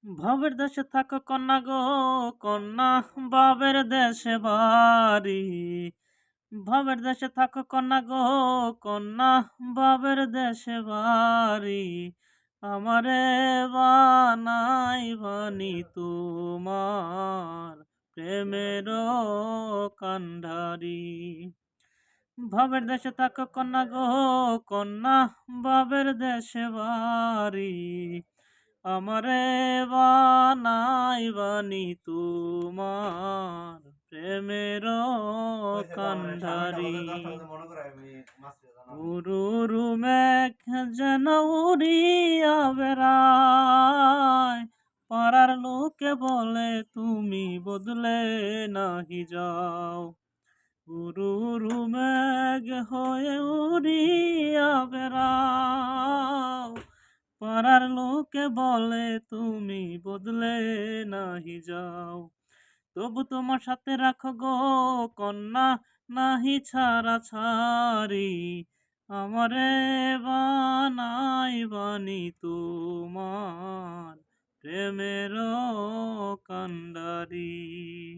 ভবের দেশে থাকো কন্যা গো, কন্যা বাবের দেশে বাড়ি। ভবের দেশে থাকো কন্যা গো, কন্যা বাবের দেশে বাড়ি। আমারে বানাইবানি তোমার প্রেমেরও কান্ডারি। ভবের দেশে থাকো কন্যা গো, কন্যা বাবের দেশে বাড়ি। আমারে বানাইবানি তোমার প্রেমেরও কান্ডারি। উরুরু মেঘ যেন উড়িয়া বেড়ায়, পাড়ার লোকে বলে তুমি বদলে নাহি যাও। উরুরু মেঘ হয়ে উড়িয়া বেড়াও, পাড়ার লোকে বলে তুমি বদলে নাহি যাও। তবু তোমার সাথে রাখো গো কন্যা, নাহি ছাড়া ছাড়ি। আমারে বানাইবানি তোমার প্রেমেরও কান্ডারি।